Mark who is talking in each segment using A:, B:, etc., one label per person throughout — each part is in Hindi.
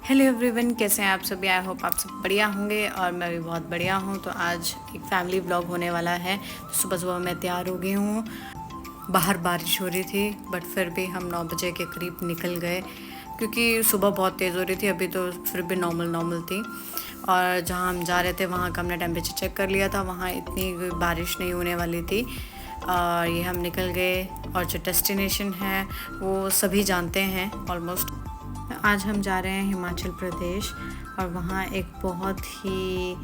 A: हेलो एवरीवन, कैसे हैं आप सभी। आई होप आप सब बढ़िया होंगे और मैं भी बहुत बढ़िया हूँ। तो आज एक फैमिली व्लॉग होने वाला है। तो सुबह सुबह मैं तैयार हो गई हूँ। बाहर बारिश हो रही थी बट फिर भी हम 9 बजे के करीब निकल गए क्योंकि सुबह बहुत तेज़ हो रही थी। अभी तो फिर भी नॉर्मल थी। और जहाँ हम जा रहे थे वहाँ का हमने टेम्परेचर चेक कर लिया था, वहाँ इतनी बारिश नहीं होने वाली थी। और ये हम निकल गए और जो डेस्टिनेशन है वो सभी जानते हैं ऑलमोस्ट। आज हम जा रहे हैं हिमाचल प्रदेश और वहाँ एक बहुत ही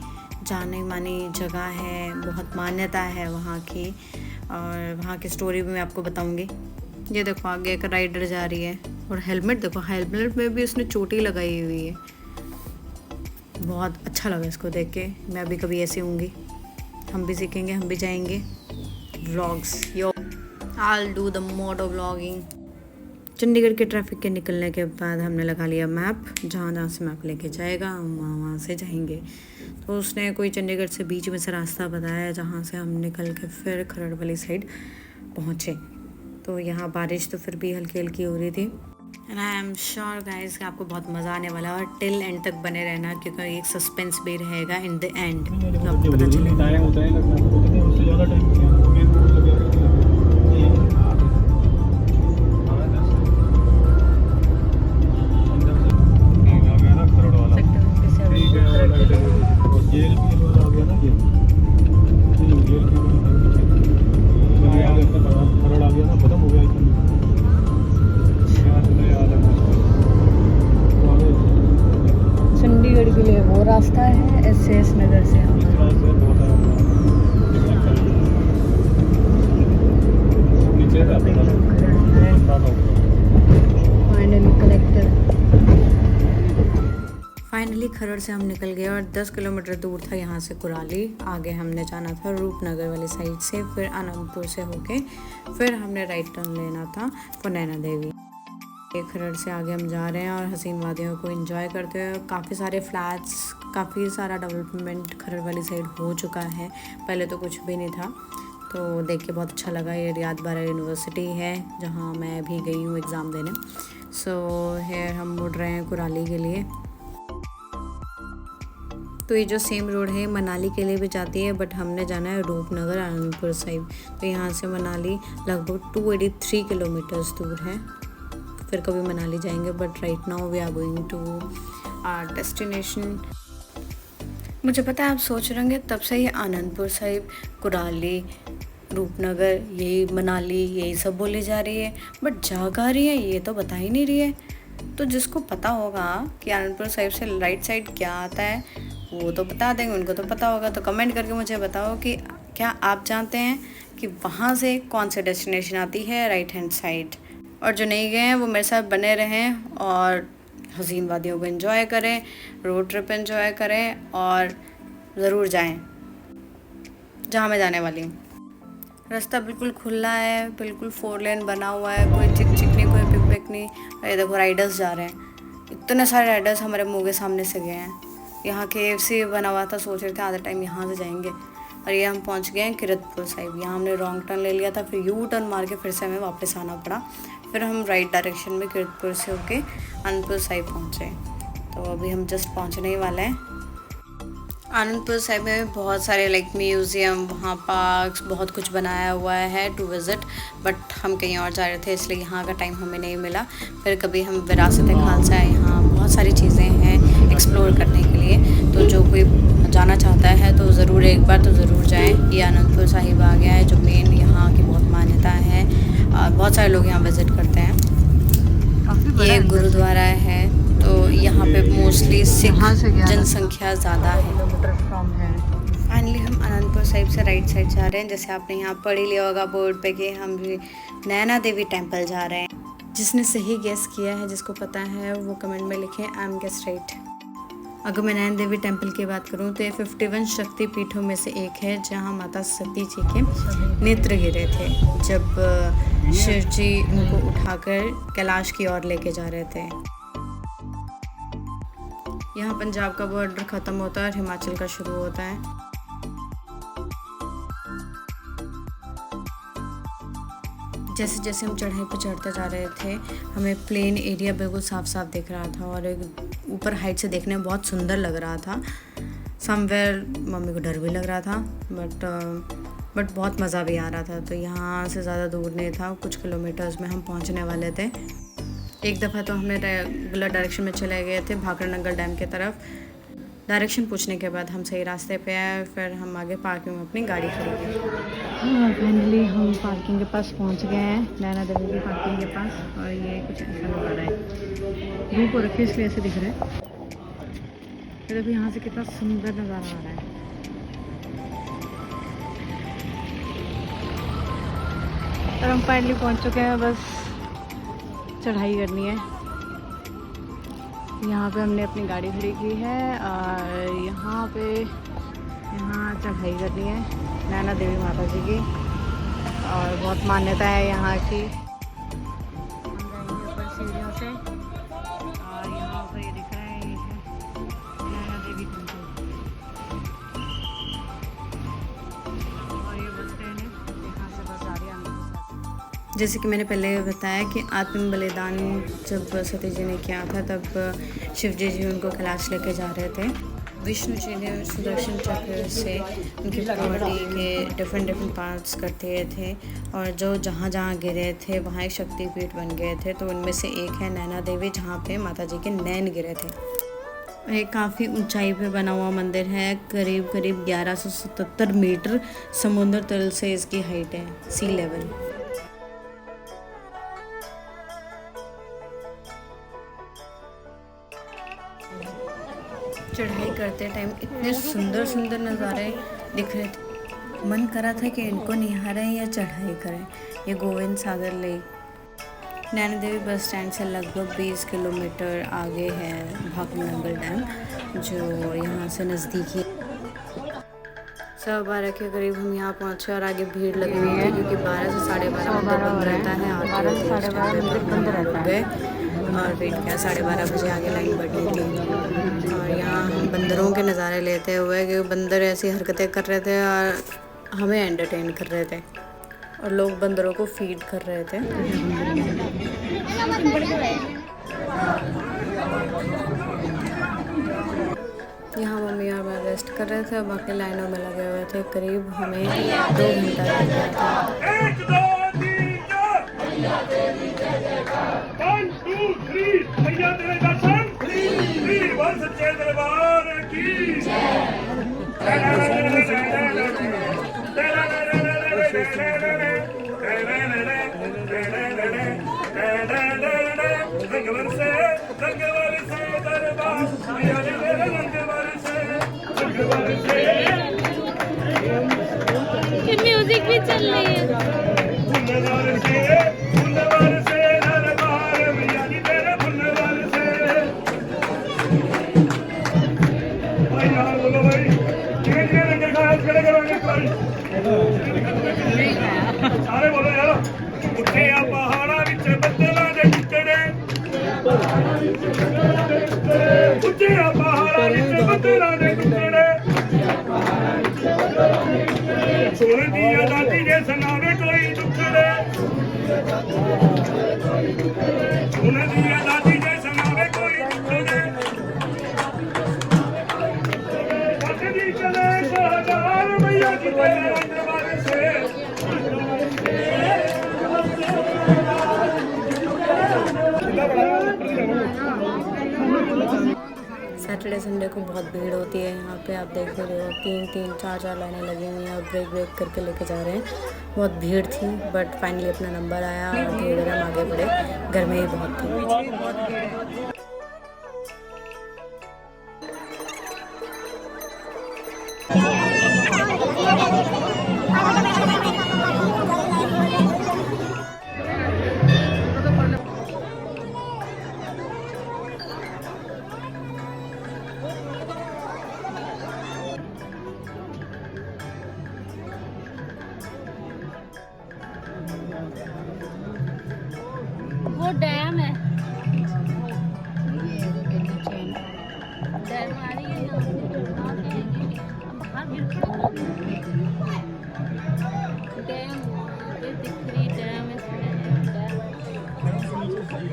A: जानी मानी जगह है, बहुत मान्यता है वहाँ की। और वहाँ की स्टोरी भी मैं आपको बताऊँगी। ये देखो आगे एक राइडर जा रही है और हेलमेट देखो, हेलमेट में भी उसने चोटी लगाई हुई है। बहुत अच्छा लगा इसको देख के। मैं भी कभी ऐसी होंगी, हम भी सीखेंगे, हम भी जाएंगे। Vlogs yo I do the moto vlogging. Chandigarh के ट्रैफिक के निकलने के बाद हमने लगा लिया मैप, जहाँ से मैप लेके जाएगा हम वहाँ से जाएंगे। तो उसने कोई चंडीगढ़ से बीच में से रास्ता बताया जहाँ से हम निकल के फिर खरड़ वाली साइड पहुँचे। तो यहाँ बारिश तो फिर भी हल्की हल्की हो रही थी। And I am sure guys कि आपको बहुत मज़ा आने वाला है और टिल एंड तक बने रहना क्योंकि एक सस्पेंस भी रहेगा इन द एंड। तो आपको पता चलेगा। चंडीगढ़ के लिए वो रास्ता है, एस नगर से फाइनली खरड़ से हम निकल गए और 10 किलोमीटर दूर था यहाँ से कुराली। आगे हमने जाना था रूपनगर वाली साइड से, फिर आनंदपुर से होके फिर हमने राइट टर्न लेना था फॉर नैना देवी। खरड़ से आगे हम जा रहे हैं और हसीन वादियों को एंजॉय करते हुए। काफ़ी सारे फ्लैट्स, काफ़ी सारा डेवलपमेंट खरड़ वाली साइड हो चुका है, पहले तो कुछ भी नहीं था। तो देख के बहुत अच्छा लगा। ये रियाद बारा यूनिवर्सिटी है जहाँ मैं भी गई हूँ एग्ज़ाम देने। सो है हम मुड़ रहे हैं कुराली के लिए। तो ये जो सेम रोड है मनाली के लिए भी जाती है बट हमने जाना है रूपनगर आनंदपुर साइड। तो यहाँ से मनाली लगभग 283 किलोमीटर्स दूर है। फिर कभी मनाली जाएंगे but right now we are going to our destination. मुझे पता है आप सोच रहे होंगे तब से ये आनंदपुर साहिब, कुराली, रूपनगर, यही मनाली, यही सब बोली जा रही है बट जा कहाँ रही है ये तो बता ही नहीं रही है। तो जिसको पता होगा कि आनंदपुर साहिब से राइट साइड क्या आता है वो तो बता देंगे, उनको तो पता होगा। तो कमेंट करके मुझे बताओ कि क्या आप जानते हैं कि वहाँ से कौन सी डेस्टिनेशन आती है राइट हैंड साइड। और जो नहीं गए हैं वो मेरे साथ बने रहें और हसीन वादियों को एंजॉय करें, रोड ट्रिप एंजॉय करें और ज़रूर जाएं जहाँ मैं जाने वाली हूँ। रास्ता बिल्कुल खुला है, बिल्कुल 4 लेन बना हुआ है, कोई चिक चिक नहीं, कोई पिक पिक नहीं। अरे देखो राइडर्स जा रहे हैं, इतने सारे राइडर्स हमारे मुँह के सामने से गए हैं। यहाँ KFC बना हुआ था, सोच रहे थे आधा टाइम यहाँ से जाएंगे और ये हम पहुँच गए हैं किरतपुर साहिब। यहाँ हमने रॉन्ग टर्न ले लिया था, फिर यू टर्न मार के फिर से हमें वापस आना पड़ा। फिर हम राइट डायरेक्शन में किरतपुर से होके आनंदपुर साहिब पहुँचे। तो अभी हम जस्ट पहुँचने ही वाले हैं। आनंदपुर साहिब में बहुत सारे म्यूज़ियम, वहाँ पार्क्स, बहुत कुछ बनाया हुआ है टू विज़िट। बट हम कहीं और जा रहे थे इसलिए यहाँ का टाइम हमें नहीं मिला। फिर कभी हम विरासत खालसा है, यहाँ बहुत सारी चीज़ें हैं एक्सप्लोर करने के लिए। तो जो कोई जाना चाहता है तो ज़रूर एक बार तो ज़रूर जाएँ। ये आनंदपुर साहिब आ गया है जो मेन यहाँ की बहुत मान्यता है और बहुत सारे लोग यहाँ विज़िट करते हैं। ये गुरुद्वारा है तो यहाँ पे मोस्टली सिख जनसंख्या ज़्यादा है। फाइनली हम आनंदपुर साहिब से राइट साइड जा रहे हैं। जैसे आपने यहाँ पढ़ ही लिया होगा बोर्ड पे कि हम नैना देवी टेम्पल जा रहे हैं। जिसने सही गेस किया है, जिसको पता है वो कमेंट में लिखें आई एम गेस राइट। अगर मैं नैना देवी टेम्पल की बात करूँ तो ये 51 शक्ति पीठों में से एक है जहाँ माता सती जी के नेत्र गिरे थे जब शिव जी उनको उठाकर कैलाश की ओर लेके जा रहे थे। यहाँ पंजाब का बॉर्डर ख़त्म होता है और हिमाचल का शुरू होता है। जैसे जैसे हम चढ़ाई पर चढ़ते जा रहे थे हमें प्लेन एरिया बिल्कुल साफ साफ दिख रहा था और एक ऊपर हाइट से देखने में बहुत सुंदर लग रहा था। समवेयर मम्मी को डर भी लग रहा था बट बहुत मज़ा भी आ रहा था। तो यहाँ से ज़्यादा दूर नहीं था, कुछ किलोमीटर्स में हम पहुँचने वाले थे। एक दफ़ा तो हमने गलत डायरेक्शन में चले गए थे भाखड़ा नंगल डैम की तरफ। डायरेक्शन पूछने के बाद हम सही रास्ते पे आए, फिर हम आगे पार्किंग में अपनी गाड़ी खड़ी की। फाइनली हम पार्किंग के पास पहुंच गए हैं, नैना देवी की पार्किंग के पास। और ये कुछ ऐसा लग रहा है, धूप हो रखी है इसलिए ऐसे दिख रहा है। फिर अभी यहाँ से कितना सुंदर नज़ारा आ रहा है। और हम फाइनली पहुँच चुके हैं, बस चढ़ाई करनी है। यहाँ पे हमने अपनी गाड़ी खड़ी की है और यहाँ चढ़ाई करनी है नैना देवी माता जी की, और बहुत मान्यता है यहाँ की। हम जाएंगे ऊपर सीढ़ियों से और यहाँ पर ये दिख रहा है, ये है नैना देवी टेम्पल और ये बस स्टैंड है, यहाँ से बस जा रही है। जैसे कि मैंने पहले बताया कि आत्म बलिदान जब सती जी ने किया था तब शिव जी उनको कैलाश लेके जा रहे थे। विष्णु जी ने सुदर्शन चक्र से उनकी बॉडी के डिफरेंट पार्ट्स कर दिए थे और जो जहाँ गिरे थे वहाँ एक शक्तिपीठ बन गए थे। तो उनमें से एक है नैना देवी, जहाँ पे माता जी के नैन गिरे थे। एक काफ़ी ऊंचाई पे बना हुआ मंदिर है, करीब 1177 मीटर समुद्र तल से इसकी हाइट है, सी लेवल। चढ़ाई करते टाइम इतने सुंदर सुंदर नज़ारे दिख रहे थे, मन करा था कि इनको निहारें या चढ़ाई करें। ये गोविंद सागर lake Naina Devi bus stand से लगभग 20 किलोमीटर आगे है भाखड़ा नंगल डैम, जो यहाँ से नज़दीकी। 12:15 के करीब हम यहाँ पहुँचे और आगे भीड़ लगी हुई थी क्योंकि 12 से 12:30 मंदिर बंद रहता है। 12 से 12:30 मंदिर बंद रहता है और वेट किया, 12:30 बजे आगे लाइन बढ़ी थी। और यहाँ हम बंदरों के नज़ारे लेते हुए, क्योंकि बंदर ऐसी हरकतें कर रहे थे और हमें एंटरटेन कर रहे थे और लोग बंदरों को फीड कर रहे थे। यहाँ मम्मी और मैं रेस्ट कर रहे थे और बाकी लाइनों में लगे हुए थे। करीब हमें 2 घंटा लग गया था।
B: म्यूजिक भी चल रही है।
C: सारे बोलो यार, उठे आ पहाड़ा विच बदला दे टुकड़े, उठे आ पहाड़ा विच बदला दे टुकड़े, छोड़ दिया दादी जे सुनावे कोई दुखड़े, छोड़ दिया दादी जे सुनावे कोई दुखड़े, बदली चले सहजार मैया जी तेरे दरबार से।
A: सैटरडे संडे को बहुत भीड़ होती है यहाँ पे, आप देख रहे हो 3-3, 4-4 लाइनें लगी हुई हैं और ब्रेक करके लेके जा रहे हैं। बहुत भीड़ थी बट फाइनली अपना नंबर आया और धीरे धीरे हम आगे बढ़े। गर्मी ही बहुत थी।
B: वो डैम है, डैम आ रही है डैम दिख रही, डैम है।
A: जो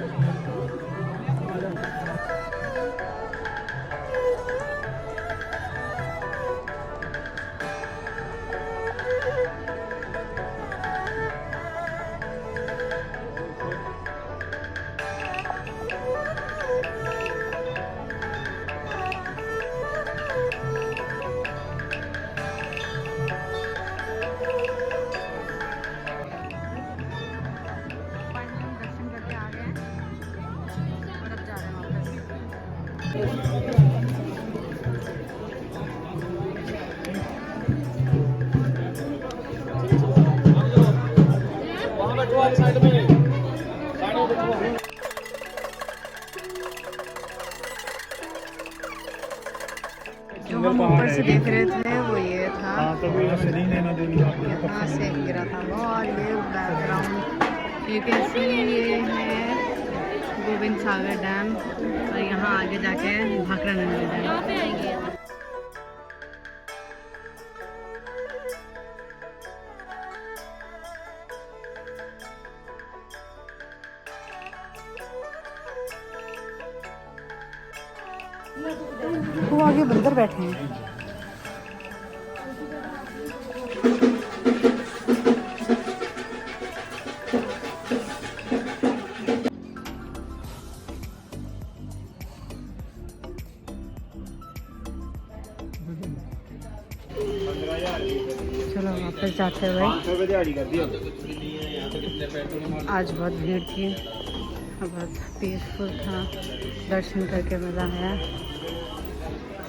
A: हम ऊपर से देख रहे थे वो ये था, यहाँ से गिरा था वो। और ये बैकग्राउंड यू कैन सी, ये है गोविंद सागर डैम, और यहाँ आगे जाके भाखड़ा नंदी डैम।
B: यहाँ पे आएंगे।
A: वो आगे बंदर बैठे हैं। चलो वापस जाते हुए, आज बहुत भीड़ थी, बहुत पीसफुल था, दर्शन करके मज़ा आया,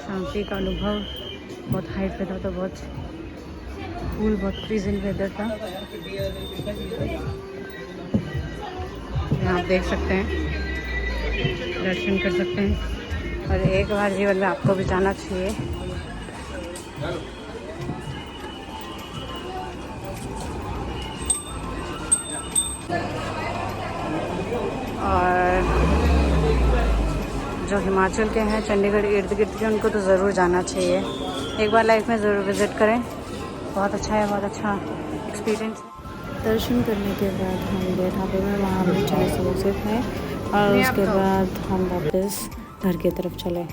A: शांति का अनुभव। बहुत हाइट पे था तो बहुत कूल, बहुत फ्रीजिंग वेदर था। यहाँ आप देख सकते हैं, दर्शन कर सकते हैं, और एक बार जीवन में आपको भी जाना चाहिए। और जो हिमाचल के हैं, चंडीगढ़ इर्द गिर्द के, उनको तो ज़रूर जाना चाहिए, एक बार लाइफ में ज़रूर विज़िट करें। बहुत अच्छा है, बहुत अच्छा एक्सपीरियंस। दर्शन करने के बाद हम गए ढाबे में, वहाँ हमने चाय समोसे खाए, और उसके बाद हम वापस घर की तरफ चले।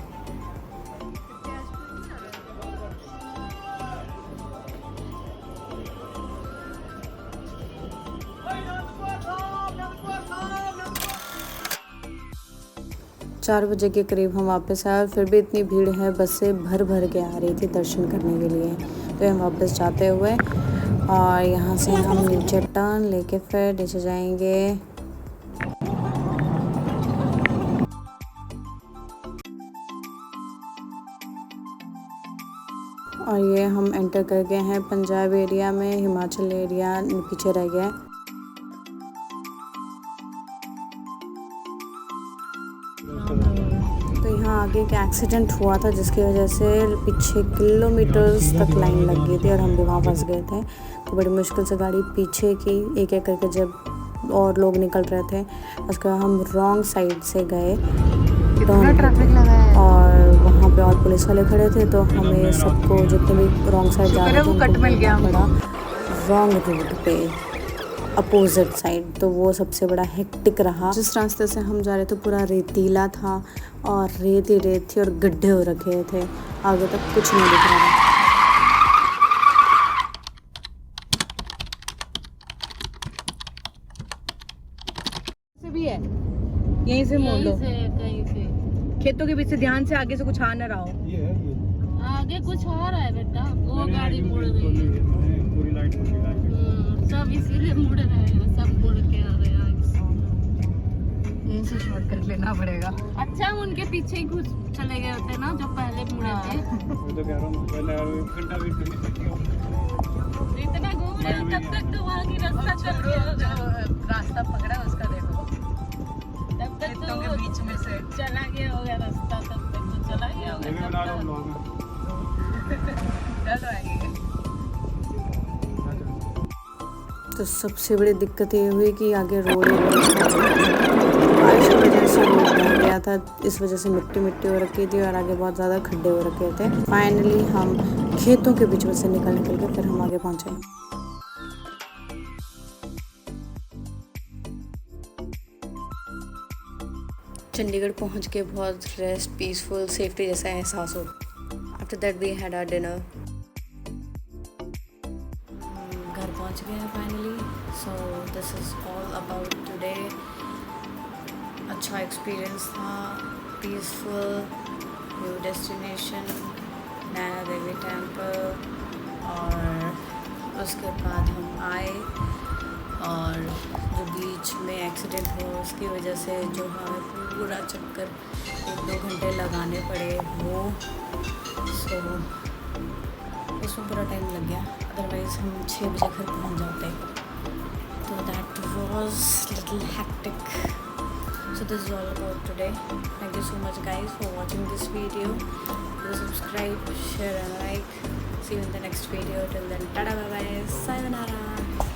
A: चार बजे के करीब हम वापस आए, और फिर भी इतनी भीड़ है, बसें भर भर के आ रही थी दर्शन करने के लिए। तो हम वापस जाते हुए, और यहाँ से हम नीचे टर्न लेके फिर नीचे जाएंगे। और ये हम एंटर कर गए हैं पंजाब एरिया में, हिमाचल एरिया पीछे रह गया है। तो यहाँ आगे एक एक्सीडेंट हुआ था, जिसकी वजह से पीछे किलोमीटर्स तक लाइन लग गई थी, और हम भी वहाँ फंस गए थे। तो बड़ी मुश्किल से गाड़ी पीछे की एक एक करके, जब और लोग निकल रहे थे, उसके बाद हम रॉन्ग साइड से गए, ट्रैफिक लगा है, और वहाँ पे और पुलिस वाले खड़े थे, तो हमें सबको जितने भी रॉन्ग साइड जा रहे थे उनको कट मिल गया, बड़ा रॉन्ग रूट पे अपोजिट साइड। तो वो सबसे बड़ा हेक्टिक रहा। जिस रास्ते से हम जा रहे थे पूरा रेतीला था, और रेत ही रेत थी, और गड्ढे हो रखे थे, आगे तक कुछ नहीं दिख रहा था।
D: से भी है, यहीं से मोड़ लो,
B: कहीं से
D: खेतों के बीच से ध्यान से, आगे से कुछ आ ना रहा हो।
B: आगे कुछ हो रहा है बेटा, वो गाड़ी मुड़ रही है, सब इसीलिए मुड़ रहे हैं, सब मुड़ के आ रहे हैं।
D: यहीं से शॉर्टकट लेना पड़ेगा।
B: अच्छा उनके पीछे ही कुछ चले गए होते ना, जो पहले मुड़े थे। इतना घूम रहे हो, तब तक तो वहाँ की रास्ता चल गया होगा।
D: रास्ता पकड़ा उसका देखो,
B: तब तक
D: खेतों के
B: तो
D: बीच में से
B: चला गया होगा रास्ता, तब तक तो चला गया होगा।
D: चल आएंगे।
A: तो सबसे बड़ी दिक्कत ये हुई कि आगे रोड बारिश की वजह से रोड बह गया था, इस वजह से मिट्टी मिट्टी हो रखी थी, और आगे बहुत ज़्यादा खड्डे हो रखे थे। फाइनली हम खेतों के बीच में से निकल के फिर हम आगे पहुँचे। चंडीगढ़ पहुंच के बहुत रेस्ट, पीसफुल, सेफ्टी जैसा एहसास हो। After that we had our dinner. घर पहुंच गए हैं finally. So this is all about today. अच्छा एक्सपीरियंस था, peaceful, new destination Naina Devi temple, और उसके बाद हम आए और जो बीच में एक्सीडेंट हुआ उसकी वजह से जो हमें पूरा चक्कर 1-2 घंटे लगाने पड़े वो, सो उसमें पूरा टाइम लग गया। अदरवाइज़ हम 6 बजे घर पहुंच जाते। तो that was little hectic. So this is all about today. Thank you so much guys for watching this video. Please subscribe, share and like. See you in the next video. Till then, tada bye bye, sayonara.